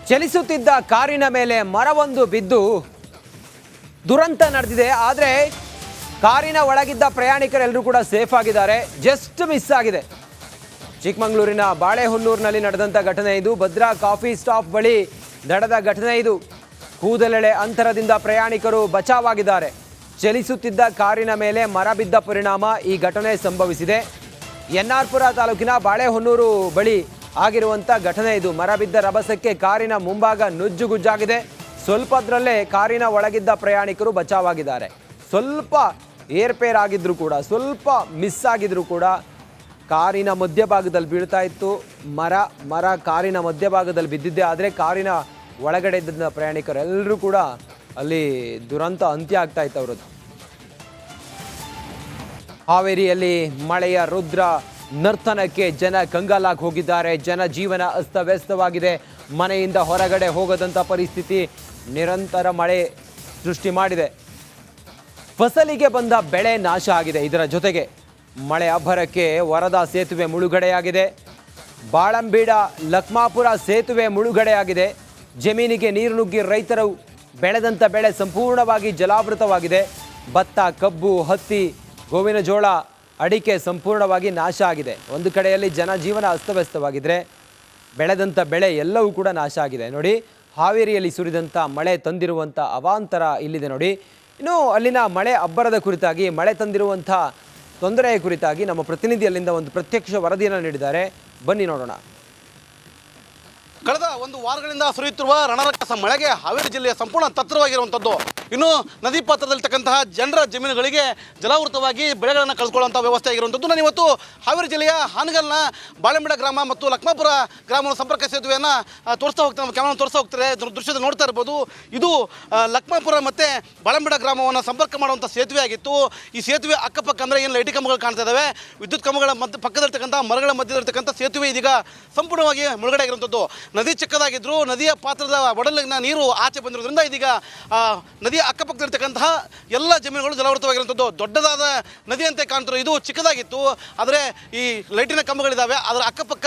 ಚಲಿಸುತ್ತಿದ್ದ ಕಾರಿನ ಮೇಲೆ ಮರವೊಂದು ಬಿದ್ದು ದುರಂತ ನಡೆದಿದೆ. ಆದರೆ ಕಾರಿನ ಒಳಗಿದ್ದ ಪ್ರಯಾಣಿಕರೆಲ್ಲರೂ ಕೂಡ ಸೇಫ್ ಆಗಿದ್ದಾರೆ. ಜಸ್ಟ್ ಮಿಸ್ ಆಗಿದೆ. ಚಿಕ್ಕಮಗಳೂರಿನ ಬಾಳೆಹೊನ್ನೂರಿನಲ್ಲಿ ನಡೆದಂಥ ಘಟನೆ ಇದು. ಭದ್ರಾ ಕಾಫಿ ಸ್ಟಾಪ್ ಬಳಿ ನಡೆದ ಘಟನೆ ಇದು. ಕೂದಲೆಳೆ ಅಂತರದಿಂದ ಪ್ರಯಾಣಿಕರು ಬಚಾವಾಗಿದ್ದಾರೆ. ಚಲಿಸುತ್ತಿದ್ದ ಕಾರಿನ ಮೇಲೆ ಮರ ಬಿದ್ದ ಪರಿಣಾಮ ಈ ಘಟನೆ ಸಂಭವಿಸಿದೆ. ಎನ್ಆರ್ಪುರ ತಾಲೂಕಿನ ಬಾಳೆಹೊನ್ನೂರು ಬಳಿ ಆಗಿರುವಂಥ ಘಟನೆ ಇದು. ಮರ ಬಿದ್ದ ರಭಸಕ್ಕೆ ಕಾರಿನ ಮುಂಭಾಗ ನುಜ್ಜುಗುಜ್ಜಾಗಿದೆ. ಸ್ವಲ್ಪದ್ರಲ್ಲೇ ಕಾರಿನ ಒಳಗಿದ್ದ ಪ್ರಯಾಣಿಕರು ಬಚಾವಾಗಿದ್ದಾರೆ. ಸ್ವಲ್ಪ ಏರ್ಪೇರ್ ಆಗಿದ್ರು ಕೂಡ, ಸ್ವಲ್ಪ ಮಿಸ್ ಆಗಿದ್ರು ಕೂಡ ಕಾರಿನ ಮಧ್ಯಭಾಗದಲ್ಲಿ ಬೀಳ್ತಾ ಇತ್ತು. ಮರ ಕಾರಿನ ಮಧ್ಯಭಾಗದಲ್ಲಿ ಬಿದ್ದಿದ್ದೆ. ಆದರೆ ಕಾರಿನ ಒಳಗಡೆ ಇದ್ದ ಪ್ರಯಾಣಿಕರೆಲ್ಲರೂ ಕೂಡ ಅಲ್ಲಿ ದುರಂತ ಅಂತ್ಯ ಆಗ್ತಾ ಇತ್ತು ಅವರದ್ದು. ಹಾವೇರಿಯಲ್ಲಿ ಮಳೆಯ ರುದ್ರ ನರ್ತನಕ್ಕೆ ಜನ ಕಂಗಾಲಾಗಿ ಹೋಗಿದ್ದಾರೆ. ಜನ ಜೀವನ ಅಸ್ತವ್ಯಸ್ತವಾಗಿದೆ. ಮನೆಯಿಂದ ಹೊರಗಡೆ ಹೋಗದಂಥ ಪರಿಸ್ಥಿತಿ ನಿರಂತರ ಮಳೆ ಸೃಷ್ಟಿ ಮಾಡಿದೆ. ಫಸಲಿಗೆ ಬಂದ ಬೆಳೆ ನಾಶ ಆಗಿದೆ. ಇದರ ಜೊತೆಗೆ ಮಳೆ ಅಬ್ಬರಕ್ಕೆ ವರದಾ ಸೇತುವೆ ಮುಳುಗಡೆಯಾಗಿದೆ. ಬಾಳಂಬೀಡ ಲಕ್ಮಾಪುರ ಸೇತುವೆ ಮುಳುಗಡೆಯಾಗಿದೆ. ಜಮೀನಿಗೆ ನೀರು ನುಗ್ಗಿ ರೈತರು ಬೆಳೆದಂಥ ಬೆಳೆ ಸಂಪೂರ್ಣವಾಗಿ ಜಲಾವೃತವಾಗಿದೆ. ಭತ್ತ, ಕಬ್ಬು, ಹತ್ತಿ, ಗೋವಿನ ಜೋಳ, ಅಡಿಕೆ ಸಂಪೂರ್ಣವಾಗಿ ನಾಶ ಆಗಿದೆ. ಒಂದು ಕಡೆಯಲ್ಲಿ ಜನಜೀವನ ಅಸ್ತವ್ಯಸ್ತವಾಗಿದ್ದರೆ ಬೆಳೆದಂಥ ಬೆಳೆ ಎಲ್ಲವೂ ಕೂಡ ನಾಶ ಆಗಿದೆ. ನೋಡಿ, ಹಾವೇರಿಯಲ್ಲಿ ಸುರಿದಂಥ ಮಳೆ ತಂದಿರುವಂಥ ಅವಾಂತರ ಇಲ್ಲಿದೆ ನೋಡಿ. ಇನ್ನು ಅಲ್ಲಿನ ಮಳೆ ಅಬ್ಬರದ ಕುರಿತಾಗಿ, ಮಳೆ ತಂದಿರುವಂಥ ತೊಂದರೆಯ ಕುರಿತಾಗಿ ನಮ್ಮ ಪ್ರತಿನಿಧಿ ಅಲ್ಲಿಂದ ಒಂದು ಪ್ರತ್ಯಕ್ಷ ವರದಿಯನ್ನು ನೀಡಿದ್ದಾರೆ. ಬನ್ನಿ ನೋಡೋಣ. ಕಳೆದ ಒಂದು ವಾರಗಳಿಂದ ಸುರಿಯುತ್ತಿರುವ ರಣರಕ್ಕಸ ಮಳೆಗೆ ಹಾವೇರಿ ಜಿಲ್ಲೆಯ ಸಂಪೂರ್ಣ ತತ್ತರವಾಗಿರುವಂಥದ್ದು. ಇನ್ನು ನದಿ ಪಾತ್ರದಲ್ಲಿರ್ತಕ್ಕಂತಹ ಜನರ ಜಮೀನುಗಳಿಗೆ ಜಲಾವೃತವಾಗಿ ಬೆಳೆಗಳನ್ನು ಕಳ್ಕೊಳ್ಳುವಂಥ ವ್ಯವಸ್ಥೆ ಆಗಿರುವಂಥದ್ದು. ನಾನು ಇವತ್ತು ಹಾವೇರಿ ಜಿಲ್ಲೆಯ ಹಾನಗಲ್ನ ಬಾಳೆಂಬೀಡ ಗ್ರಾಮ ಮತ್ತು ಲಕ್ಮಾಪುರ ಗ್ರಾಮದ ಸಂಪರ್ಕ ಸೇತುವೆಯನ್ನು ತೋರಿಸ್ತಾ ಹೋಗ್ತಾರೆ, ಕ್ಯಾಮರಾ ತೋರಿಸ್ತಾ ಹೋಗ್ತಾರೆ. ದೃಶ್ಯದಲ್ಲಿ ನೋಡ್ತಾ ಇರ್ಬೋದು. ಇದು ಲಕ್ಮಾಪುರ ಮತ್ತು ಬಾಳೆಂಬೀಡ ಗ್ರಾಮವನ್ನು ಸಂಪರ್ಕ ಮಾಡುವಂಥ ಸೇತುವೆ ಆಗಿತ್ತು. ಈ ಸೇತುವೆ ಅಕ್ಕಪಕ್ಕ ಅಂದರೆ ಏನು ಲೈಟಿ ಕಂಬಗಳು ಕಾಣ್ತಾ ಇದ್ದಾವೆ. ವಿದ್ಯುತ್ ಕಂಬಗಳ ಪಕ್ಕದಲ್ಲಿರ್ತಕ್ಕಂಥ ಮರಗಳ ಮಧ್ಯದಲ್ಲಿರ್ತಕ್ಕಂಥ ಸೇತುವೆ ಇದೀಗ ಸಂಪೂರ್ಣವಾಗಿ ಮುಳುಗಡೆ ಆಗಿರುವಂಥದ್ದು. ನದಿ ಚಿಕ್ಕದಾಗಿದ್ದರೂ ನದಿಯ ಪಾತ್ರದ ಒಡಲಿನ ನೀರು ಆಚೆ ಬಂದಿರೋದ್ರಿಂದ ಇದೀಗ ನದಿಯ ಅಕ್ಕಪಕ್ಕದಲ್ಲಿರ್ತಕ್ಕಂತಹ ಎಲ್ಲ ಜಮೀನುಗಳು ಜಲಾವೃತವಾಗಿರುವಂಥದ್ದು. ದೊಡ್ಡದಾದ ನದಿಯಂತೆ ಕಾಣ್ತಿರೋ ಇದು ಚಿಕ್ಕದಾಗಿತ್ತು. ಆದರೆ ಈ ಲೈಟಿನ ಕಂಬಗಳಿದ್ದಾವೆ, ಅದರ ಅಕ್ಕಪಕ್ಕ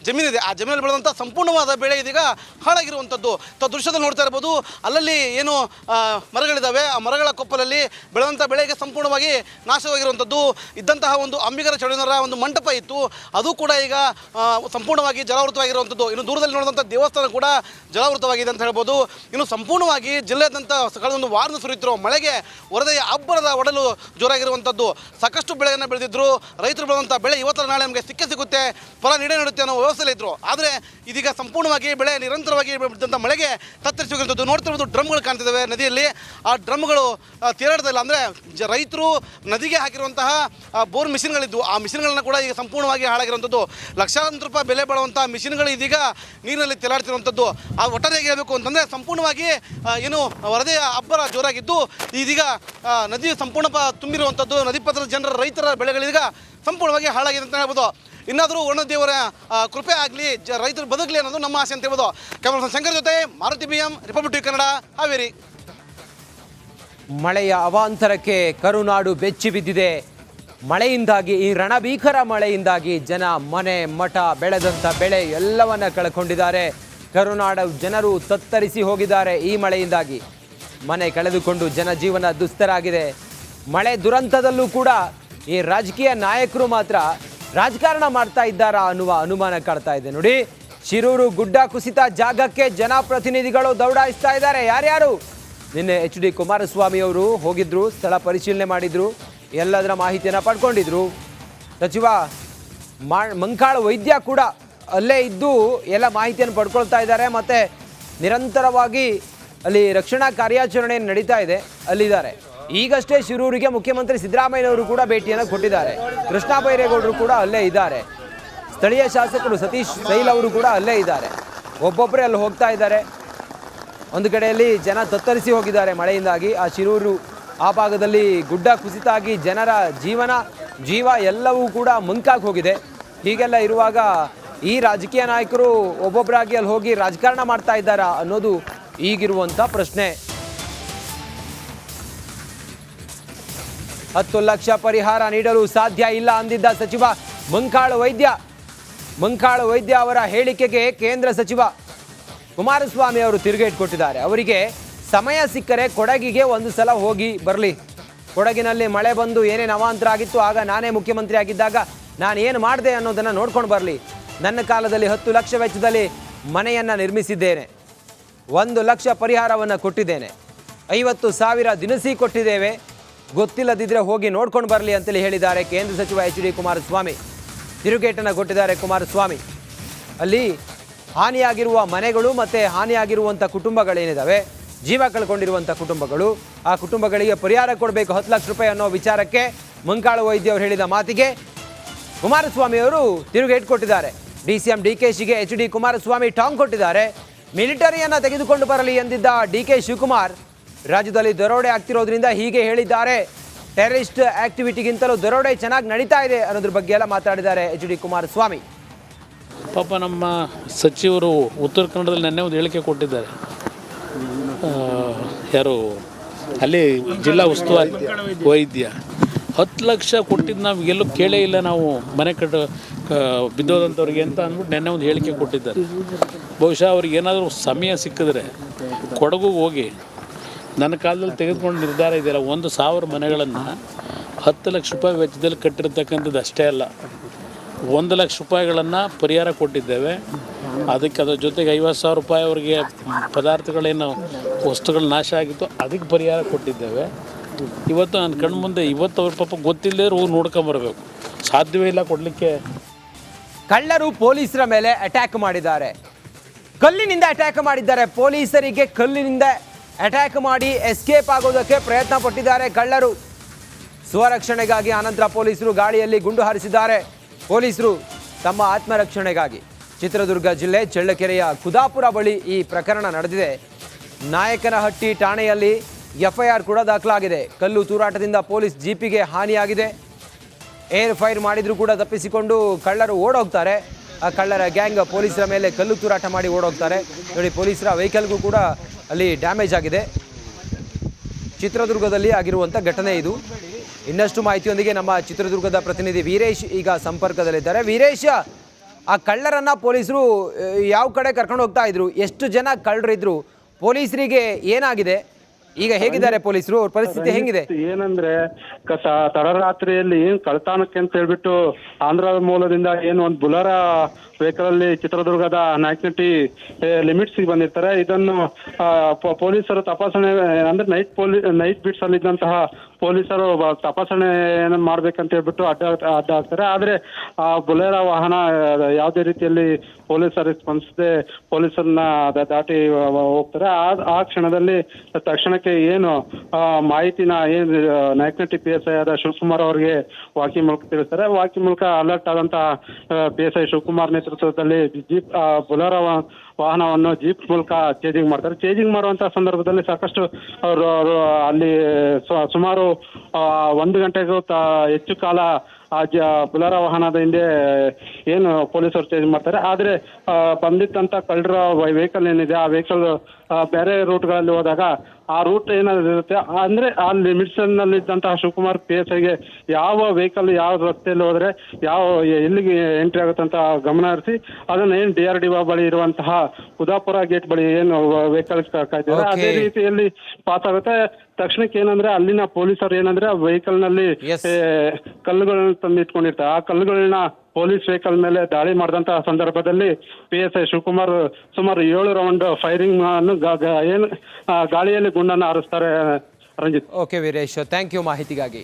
ಜಮೀನಿದೆ. ಆ ಜಮೀನಲ್ಲಿ ಬೆಳೆದಂಥ ಸಂಪೂರ್ಣವಾದ ಬೆಳೆ ಇದೀಗ ಹಾಳಾಗಿರುವಂಥದ್ದು. ದೃಶ್ಯದಲ್ಲಿ ನೋಡ್ತಾ ಇರ್ಬೋದು. ಅಲ್ಲಲ್ಲಿ ಏನು ಮರಗಳಿದ್ದಾವೆ, ಆ ಮರಗಳ ಕೊಪ್ಪಲಲ್ಲಿ ಬೆಳೆದಂಥ ಬೆಳೆಗೆ ಸಂಪೂರ್ಣವಾಗಿ ನಾಶವಾಗಿರುವಂಥದ್ದು. ಇದ್ದಂತಹ ಒಂದು ಅಂಬಿಗರ ಚಳುವರ ಒಂದು ಮಂಟಪ ಇತ್ತು, ಅದು ಕೂಡ ಈಗ ಸಂಪೂರ್ಣವಾಗಿ ಜಲಾವೃತವಾಗಿರುವಂಥದ್ದು. ಇನ್ನು ದೂರದಲ್ಲಿ ನೋಡಿದಂಥ ದೇವಸ್ಥಾನ ಕೂಡ ಜಲಾವೃತವಾಗಿದೆ ಅಂತ ಹೇಳ್ಬೋದು. ಇನ್ನು ಸಂಪೂರ್ಣವಾಗಿ ಜಿಲ್ಲೆಯಾದ್ಯಂತ ಕಳೆದೊಂದು ವಾರದ ಸುರಿಯುತ್ತಿರುವ ಮಳೆಗೆ ವರದೆಯ ಅಬ್ಬರದ ಒಡಲು ಜೋರಾಗಿರುವಂಥದ್ದು. ಸಾಕಷ್ಟು ಬೆಳೆಯನ್ನು ಬೆಳೆದಿದ್ರು ರೈತರು. ಬೆಳೆದಂಥ ಬೆಳೆ ಇವತ್ತರ ನಾಳೆ ನಮಗೆ ಸಿಕ್ಕೇ ಫಲ ನೀಡುತ್ತೆ ಅನ್ನೋ ವ್ಯವಸ್ಥೆಯಲ್ಲಿ ಇದ್ರು. ಆದರೆ ಇದೀಗ ಸಂಪೂರ್ಣವಾಗಿ ಬೆಳೆ ನಿರಂತರವಾಗಿ ಬೆಳೆದಂಥ ಮಳೆಗೆ ತತ್ತರಿಸಿರುವಂಥದ್ದು. ನೋಡ್ತಿರೋದು ಡ್ರಮ್ಗಳು ಕಾಣ್ತಿದ್ದಾವೆ ನದಿಯಲ್ಲಿ. ಆ ಡ್ರಮ್ಗಳು ತೇರಾಡ್ತಿಲ್ಲ. ಅಂದರೆ ರೈತರು ನದಿಗೆ ಹಾಕಿರುವಂತಹ ಬೋರ್ ಮಿಷಿನ್ಗಳಿದ್ದು, ಆ ಮಿಷಿನ್ಗಳನ್ನ ಕೂಡ ಈಗ ಸಂಪೂರ್ಣವಾಗಿ ಹಾಳಾಗಿರುವಂಥದ್ದು. ಲಕ್ಷಾಂತರ ರೂಪಾಯಿ ಬೆಲೆ ಬಾಳುವಂಥ ಮಿಷಿನ್ಗಳು ಇದೀಗ ನೀರಿನಲ್ಲಿ ತೇಲಾಡ್ತಿರುವಂಥದ್ದು. ಆ ಒಟ್ಟಾರೆಯಾಗಿ ಹೇಳಬೇಕು ಅಂತಂದರೆ ಸಂಪೂರ್ಣವಾಗಿ ಏನು ವರದೆಯ ಅಬ್ಬರ ಜೋರಾಗಿದ್ದು ಇದೀಗ ನದಿ ಸಂಪೂರ್ಣ ತುಂಬಿರುವಂಥದ್ದು. ನದಿ ಪಾತ್ರದ ಜನರ ರೈತರ ಬೆಳೆಗಳೀಗ ಸಂಪೂರ್ಣವಾಗಿ ಹಾಳಾಗಿದೆ ಅಂತ ಹೇಳ್ಬೋದು. ಇನ್ನಾದರೂ ವರ್ಣದೇವರ ಕೃಪೆ ಆಗಲಿ, ರೈತರು ಬದುಕಲಿ ಅನ್ನೋದು ನಮ್ಮ ಆಸೆ ಅಂತ ಹೇಳ್ಬೋದು. ಕ್ಯಾಮರಾ ಶಂಕರ್ ಜೊತೆ ಮಾರುತಿ BM, ರಿಪಬ್ಲಿಕ್ ಕನ್ನಡ, ಹಾವೇರಿ. ಮಳೆಯ ಅವಾಂತರಕ್ಕೆ ಕರುನಾಡು ಬೆಚ್ಚಿ ಬಿದ್ದಿದೆ. ಮಳೆಯಿಂದಾಗಿ, ಈ ರಣಭೀಕರ ಮಳೆಯಿಂದಾಗಿ ಜನ ಮನೆ ಮಠ ಬೆಳೆದಂಥ ಬೆಳೆ ಎಲ್ಲವನ್ನ ಕಳ್ಕೊಂಡಿದ್ದಾರೆ. ಕರುನಾಡ ಜನರು ತತ್ತರಿಸಿ ಹೋಗಿದ್ದಾರೆ. ಈ ಮಳೆಯಿಂದಾಗಿ ಮನೆ ಕಳೆದುಕೊಂಡು ಜನಜೀವನ ದುಸ್ತರಾಗಿದೆ. ಮಳೆ ದುರಂತದಲ್ಲೂ ಕೂಡ ಈ ರಾಜಕೀಯ ನಾಯಕರು ಮಾತ್ರ ರಾಜಕಾರಣ ಮಾಡ್ತಾ ಇದ್ದಾರಾ ಅನ್ನುವ ಅನುಮಾನ ಕಾಡ್ತಾ ಇದೆ. ನೋಡಿ, ಶಿರೂರು ಗುಡ್ಡ ಕುಸಿತ ಜಾಗಕ್ಕೆ ಜನಪ್ರತಿನಿಧಿಗಳು ದೌಡಾಯಿಸ್ತಾ ಇದ್ದಾರೆ. ಯಾರ್ಯಾರು? ನಿನ್ನೆ HD ಕುಮಾರಸ್ವಾಮಿ ಅವರು ಹೋಗಿದ್ರು, ಸ್ಥಳ ಪರಿಶೀಲನೆ ಮಾಡಿದ್ರು, ಎಲ್ಲದರ ಮಾಹಿತಿಯನ್ನು ಪಡ್ಕೊಂಡಿದ್ರು. ಸಚಿವ ಮಂಕಾಳ ವೈದ್ಯ ಕೂಡ ಅಲ್ಲೇ ಇದ್ದು ಎಲ್ಲ ಮಾಹಿತಿಯನ್ನು ಪಡ್ಕೊಳ್ತಾ ಇದ್ದಾರೆ. ಮತ್ತು ನಿರಂತರವಾಗಿ ಅಲ್ಲಿ ರಕ್ಷಣಾ ಕಾರ್ಯಾಚರಣೆ ನಡೀತಾ ಇದೆ, ಅಲ್ಲಿದ್ದಾರೆ. ಈಗಷ್ಟೇ ಶಿರೂರಿಗೆ ಮುಖ್ಯಮಂತ್ರಿ ಸಿದ್ದರಾಮಯ್ಯನವರು ಕೂಡ ಭೇಟಿಯನ್ನು ಕೊಟ್ಟಿದ್ದಾರೆ. ಕೃಷ್ಣ ಬೈರೇಗೌಡರು ಕೂಡ ಅಲ್ಲೇ ಇದ್ದಾರೆ. ಸ್ಥಳೀಯ ಶಾಸಕರು ಸತೀಶ್ ಸೈಲ್ ಅವರು ಕೂಡ ಅಲ್ಲೇ ಇದ್ದಾರೆ. ಒಬ್ಬೊಬ್ಬರೇ ಅಲ್ಲಿ ಹೋಗ್ತಾ ಇದ್ದಾರೆ. ಒಂದು ಕಡೆಯಲ್ಲಿ ಜನ ತತ್ತರಿಸಿ ಹೋಗಿದ್ದಾರೆ ಮಳೆಯಿಂದಾಗಿ. ಆ ಶಿರೂರು ಆ ಭಾಗದಲ್ಲಿ ಗುಡ್ಡ ಕುಸಿತ ಆಗಿ ಜನರ ಜೀವ ಎಲ್ಲವೂ ಕೂಡ ಮಂಕಾಗಿ ಹೋಗಿದೆ. ಹೀಗೆಲ್ಲ ಇರುವಾಗ ಈ ರಾಜಕೀಯ ನಾಯಕರು ಒಬ್ಬೊಬ್ಬರಾಗಿ ಅಲ್ಲಿ ಹೋಗಿ ರಾಜಕಾರಣ ಮಾಡ್ತಾ ಇದ್ದಾರಾ ಅನ್ನೋದು ಈಗಿರುವಂಥ ಪ್ರಶ್ನೆ. 10 ಲಕ್ಷ ಪರಿಹಾರ ನೀಡಲು ಸಾಧ್ಯ ಇಲ್ಲ ಅಂದಿದ್ದ ಸಚಿವ ಮಂಕಾಳ ವೈದ್ಯ ಅವರ ಹೇಳಿಕೆಗೆ ಕೇಂದ್ರ ಸಚಿವ ಕುಮಾರಸ್ವಾಮಿ ಅವರು ತಿರುಗೇಟ್ ಕೊಟ್ಟಿದ್ದಾರೆ. ಅವರಿಗೆ ಸಮಯ ಸಿಕ್ಕರೆ ಕೊಡಗಿಗೆ ಒಂದು ಸಲ ಹೋಗಿ ಬರಲಿ. ಕೊಡಗಿನಲ್ಲಿ ಮಳೆ ಬಂದು ಏನೇನು ಅವಾಂತರ ಆಗಿತ್ತು, ಆಗ ನಾನೇ ಮುಖ್ಯಮಂತ್ರಿ ಆಗಿದ್ದಾಗ ನಾನು ಏನು ಮಾಡಿದೆ ಅನ್ನೋದನ್ನು ನೋಡ್ಕೊಂಡು ಬರಲಿ. ನನ್ನ ಕಾಲದಲ್ಲಿ 10 ಲಕ್ಷ ವೆಚ್ಚದಲ್ಲಿ ಮನೆಯನ್ನು ನಿರ್ಮಿಸಿದ್ದೇನೆ, 1 ಲಕ್ಷ ಪರಿಹಾರವನ್ನು ಕೊಟ್ಟಿದ್ದೇನೆ, 50,000 ದಿನಸಿ ಕೊಟ್ಟಿದ್ದೇವೆ, ಗೊತ್ತಿಲ್ಲದಿದ್ದರೆ ಹೋಗಿ ನೋಡ್ಕೊಂಡು ಬರಲಿ ಅಂತೇಳಿ ಹೇಳಿದ್ದಾರೆ ಕೇಂದ್ರ ಸಚಿವ HD ಕುಮಾರಸ್ವಾಮಿ. ತಿರುಗೇಟನ್ನು ಕೊಟ್ಟಿದ್ದಾರೆ ಕುಮಾರಸ್ವಾಮಿ. ಅಲ್ಲಿ ಹಾನಿಯಾಗಿರುವ ಮನೆಗಳು ಮತ್ತು ಹಾನಿಯಾಗಿರುವಂಥ ಕುಟುಂಬಗಳೇನಿದ್ದಾವೆ, ಜೀವ ಕಳ್ಕೊಂಡಿರುವಂಥ ಕುಟುಂಬಗಳು, ಆ ಕುಟುಂಬಗಳಿಗೆ ಪರಿಹಾರ ಕೊಡಬೇಕು 10 ಲಕ್ಷ ರೂಪಾಯಿ ಅನ್ನೋ ವಿಚಾರಕ್ಕೆ ಮಂಕಾಳು ವೈದ್ಯ ಅವರು ಹೇಳಿದ ಮಾತಿಗೆ ಕುಮಾರಸ್ವಾಮಿ ಅವರು ತಿರುಗೇಟು ಕೊಟ್ಟಿದ್ದಾರೆ. DCM DKಶಿಗೆ HD ಕುಮಾರಸ್ವಾಮಿ ಟಾಂಗ್ ಕೊಟ್ಟಿದ್ದಾರೆ. ಮಿಲಿಟರಿಯನ್ನು ತೆಗೆದುಕೊಂಡು ಬರಲಿ ಎಂದಿದ್ದ DK ಶಿವಕುಮಾರ್ ರಾಜ್ಯದಲ್ಲಿ ದರೋಡೆ ಆಗ್ತಿರೋದ್ರಿಂದ ಹೀಗೆ ಹೇಳಿದ್ದಾರೆ. ಟೆರರಿಸ್ಟ್ ಆಕ್ಟಿವಿಟಿಗಿಂತಲೂ ದರೋಡೆ ಚೆನ್ನಾಗಿ ನಡೀತಾ ಇದೆ ಅನ್ನೋದ್ರ ಬಗ್ಗೆ ಎಲ್ಲ ಮಾತಾಡಿದ್ದಾರೆ HD ಕುಮಾರಸ್ವಾಮಿ. ಪಾಪ ನಮ್ಮ ಸಚಿವರು ಉತ್ತರ ಕನ್ನಡದಲ್ಲಿ ನೆನ್ನೆ ಒಂದು ಹೇಳಿಕೆ ಕೊಟ್ಟಿದ್ದಾರೆ. ಯಾರು ಅಲ್ಲಿ ಜಿಲ್ಲಾ ಉಸ್ತುವಾರಿ ವೈದ್ಯ 10 ಲಕ್ಷ ಕೊಟ್ಟಿದ್ದು ನಾವು ಎಲ್ಲೂ ಕೇಳೇ ಇಲ್ಲ, ನಾವು ಮನೆ ಬಿದ್ದೋದಂಥವ್ರಿಗೆ ಅಂತ ಅಂದ್ಬಿಟ್ಟು ನೆನ್ನೆ ಒಂದು ಹೇಳಿಕೆ ಕೊಟ್ಟಿದ್ದಾರೆ. ಬಹುಶಃ ಅವ್ರಿಗೆ ಏನಾದರೂ ಸಮಯ ಸಿಕ್ಕಿದ್ರೆ ಕೊಡಗುಗೆ ಹೋಗಿ ನನ್ನ ಕಾಲದಲ್ಲಿ ತೆಗೆದುಕೊಂಡು ನಿರ್ಧಾರ ಇದೆಯಲ್ಲ, 1,000 ಮನೆಗಳನ್ನು 10 ಲಕ್ಷ ರೂಪಾಯಿ ವೆಚ್ಚದಲ್ಲಿ ಕಟ್ಟಿರ್ತಕ್ಕಂಥದ್ದು ಅಷ್ಟೇ ಅಲ್ಲ, 1 ಲಕ್ಷ ರೂಪಾಯಿಗಳನ್ನು ಪರಿಹಾರ ಕೊಟ್ಟಿದ್ದೇವೆ. ಅದಕ್ಕೆ ಅದರ ಜೊತೆಗೆ 50,000 ರೂಪಾಯಿ ಅವರಿಗೆ ಪದಾರ್ಥಗಳೇನು ವಸ್ತುಗಳು ನಾಶ ಆಗಿತ್ತು ಅದಕ್ಕೆ ಪರಿಹಾರ ಕೊಟ್ಟಿದ್ದೇವೆ. ಇವತ್ತು ನನ್ನ ಕಣ್ಣು ಮುಂದೆ ಇವತ್ತು ಅವ್ರ ಪಾಪ ಗೊತ್ತಿಲ್ಲದೆ ಹೋಗಿ ನೋಡ್ಕೊಂಬರ್ಬೇಕು, ಸಾಧ್ಯವೇ ಇಲ್ಲ ಕೊಡಲಿಕ್ಕೆ. ಕಳ್ಳರು ಪೊಲೀಸರ ಮೇಲೆ ಅಟ್ಯಾಕ್ ಮಾಡಿದ್ದಾರೆ, ಕಲ್ಲಿನಿಂದ ಅಟ್ಯಾಕ್ ಮಾಡಿದ್ದಾರೆ. ಪೊಲೀಸರಿಗೆ ಕಲ್ಲಿನಿಂದ ಅಟ್ಯಾಕ್ ಮಾಡಿ ಎಸ್ಕೇಪ್ ಆಗೋದಕ್ಕೆ ಪ್ರಯತ್ನ ಪಟ್ಟಿದ್ದಾರೆ ಕಳ್ಳರು. ಸ್ವರಕ್ಷಣೆಗಾಗಿ ಅನಂತರ ಪೊಲೀಸರು ಗಾಳಿಯಲ್ಲಿ ಗುಂಡು ಹಾರಿಸಿದ್ದಾರೆ. ಪೊಲೀಸರು ತಮ್ಮ ಆತ್ಮರಕ್ಷಣೆಗಾಗಿ. ಚಿತ್ರದುರ್ಗ ಜಿಲ್ಲೆ ಚಳ್ಳಕೆರೆಯ ಕುದಾಪುರ ಬಳಿ ಈ ಪ್ರಕರಣ ನಡೆದಿದೆ. ನಾಯಕನಹಟ್ಟಿ ಠಾಣೆಯಲ್ಲಿ FIR ಕೂಡ ದಾಖಲಾಗಿದೆ. ಕಲ್ಲು ತೂರಾಟದಿಂದ ಪೊಲೀಸ್ ಜೀಪಿಗೆ ಹಾನಿಯಾಗಿದೆ. ಏರ್ ಫೈರ್ ಮಾಡಿದರೂ ಕೂಡ ತಪ್ಪಿಸಿಕೊಂಡು ಕಳ್ಳರು ಓಡೋಗ್ತಾರೆ. ಆ ಕಳ್ಳರ ಗ್ಯಾಂಗ್ ಪೊಲೀಸರ ಮೇಲೆ ಕಲ್ಲು ತೂರಾಟ ಮಾಡಿ ಓಡೋಗ್ತಾರೆ. ನೋಡಿ, ಪೊಲೀಸರ ವೆಹಿಕಲ್ಗೂ ಕೂಡ ಅಲ್ಲಿ ಡ್ಯಾಮೇಜ್ ಆಗಿದೆ. ಚಿತ್ರದುರ್ಗದಲ್ಲಿ ಆಗಿರುವಂಥ ಘಟನೆ ಇದು. ಇನ್ನಷ್ಟು ಮಾಹಿತಿಯೊಂದಿಗೆ ನಮ್ಮ ಚಿತ್ರದುರ್ಗದ ಪ್ರತಿನಿಧಿ ವೀರೇಶ್ ಈಗ ಸಂಪರ್ಕದಲ್ಲಿದ್ದಾರೆ. ವೀರೇಶ್, ಆ ಕಳ್ಳರನ್ನ ಪೊಲೀಸರು ಯಾವ ಕಡೆ ಕರ್ಕೊಂಡು ಹೋಗ್ತಾ ಇದ್ರು? ಎಷ್ಟು ಜನ ಕಳ್ಳರಿದ್ರು? ಪೊಲೀಸರಿಗೆ ಏನಾಗಿದೆ? ಈಗ ಹೇಗಿದ್ದಾರೆ ಪೊಲೀಸರು? ಅವ್ರ ಪರಿಸ್ಥಿತಿ ಹೆಂಗಿದೆ? ಏನಂದ್ರೆ ತಡರಾತ್ರಿಯಲ್ಲಿ ಏನ್ ಕಳ್ತಾನಕ್ಕೆ ಅಂತ ಹೇಳ್ಬಿಟ್ಟು ಆಂಧ್ರದ ಮೂಲದಿಂದ ಏನು ಒಂದು ಬುಲರ ವೆಹಿಕಲ್ ಅಲ್ಲಿ ಚಿತ್ರದುರ್ಗದ ನಾಯಕನಹಟ್ಟಿ ಲಿಮಿಟ್ಸ್ ಬಂದಿರ್ತಾರೆ. ಇದನ್ನು ಪೊಲೀಸರು ತಪಾಸಣೆ ಅಂದ್ರೆ ನೈಟ್ ಬಿಟ್ಸ್ ಅಲ್ಲಿ ಇದ್ದಂತಹ ಪೊಲೀಸರು ತಪಾಸಣೆ ಮಾಡ್ಬೇಕಂತ ಹೇಳ್ಬಿಟ್ಟು ಅಡ್ಡ ಆಗ್ತಾರೆ. ಆದ್ರೆ ಆ ಬುಲೆರ ವಾಹನ ಯಾವುದೇ ರೀತಿಯಲ್ಲಿ ಪೊಲೀಸರಿಗೆ ಸ್ಪಂದಿಸದೆ ಪೊಲೀಸರನ್ನ ದಾಟಿ ಹೋಗ್ತಾರೆ. ಆ ಕ್ಷಣದಲ್ಲಿ ತಕ್ಷಣಕ್ಕೆ ಏನು ಮಾಹಿತಿನ ಏನು ನಾಯಕನಹಟ್ಟಿ PSI ಆದ ಶಿವಕುಮಾರ್ ಅವರಿಗೆ ವಾಕಿ ಮೂಲಕ ತಿಳಿಸ್ತಾರೆ. ವಾಕಿ ಮೂಲಕ ಅಲರ್ಟ್ ಆದಂತಹ PSI ಶಿವಕುಮಾರ್ ನೇತೃತ್ವದಲ್ಲಿ ಜೀಪ್ ಬುಲೆರ ವಾಹನವನ್ನು ಜೀಪ್ ಮೂಲಕ ಚೇಂಜಿಂಗ್ ಮಾಡ್ತಾರೆ. ಚೇಂಜಿಂಗ್ ಮಾಡುವಂತಹ ಸಂದರ್ಭದಲ್ಲಿ ಸಾಕಷ್ಟು ಅವರು ಅಲ್ಲಿ ಸುಮಾರು 1 ಗಂಟೆಗೂ ಹೆಚ್ಚು ಕಾಲ ಆ ಬುಲೆರ ವಾಹನದ ಹಿಂದೆ ಏನು ಪೊಲೀಸರು ಚೇಂಜ್ ಮಾಡ್ತಾರೆ. ಆದ್ರೆ ಬಂದಿತ್ತಂತ ಕಳ್ಳರ ವೆಹಿಕಲ್ ಏನಿದೆ, ಆ ವೆಹಿಕಲ್ ಬೇರೆ ರೂಟ್ಗಳಲ್ಲಿ ಹೋದಾಗ ಆ ರೂಟ್ ಏನಾದ್ರು ಇರುತ್ತೆ ಅಂದ್ರೆ ಆ ಲಿಮಿಟ್ಸ್ ನಲ್ಲಿದ್ದಂತಹ ಶಿವಕುಮಾರ್ PSIಗೆ ಯಾವ ವೆಹಿಕಲ್ ಯಾವ ರಸ್ತೆಯಲ್ಲಿ ಹೋದ್ರೆ ಎಲ್ಲಿಗೆ ಎಂಟ್ರಿ ಆಗುತ್ತೆ ಅಂತ ಗಮನ ಹರಿಸಿ ಅದನ್ನ ಏನು DRDO ಬಳಿ ಇರುವಂತಹ ಕುದಾಪುರ ಗೇಟ್ ಬಳಿ ಏನು ವೆಹಿಕಲ್ ಕಾಯ್ತಿದ್ದಾರೆ ಅದೇ ರೀತಿಯಲ್ಲಿ ಪಾಸ್ ಆಗುತ್ತೆ. ತಕ್ಷಣಕ್ಕೆ ಏನಂದ್ರೆ ಅಲ್ಲಿನ ಪೊಲೀಸರು ಏನಂದ್ರೆ ವೆಹಿಕಲ್ ನಲ್ಲಿ ಕಲ್ಲುಗಳನ್ನ ತಂದಿಟ್ಕೊಂಡಿರ್ತಾರೆ. ಆ ಕಲ್ಲುಗಳನ್ನ ಪೊಲೀಸ್ ವೆಹಿಕಲ್ ಮೇಲೆ ದಾಳಿ ಮಾಡಿದಂತಹ ಸಂದರ್ಭದಲ್ಲಿ PSI ಶಿವಕುಮಾರ್ ಸುಮಾರು 7 ರೌಂಡ್ ಫೈರಿಂಗ್ ಅನ್ನು ಏನು ಗಾಳಿಯಲ್ಲಿ ಗುಂಡನ್ನು ಹಾರಿಸ್ತಾರೆ. Ranjit. Okay Veeresh, thank you ಮಾಹಿತಿಗಾಗಿ.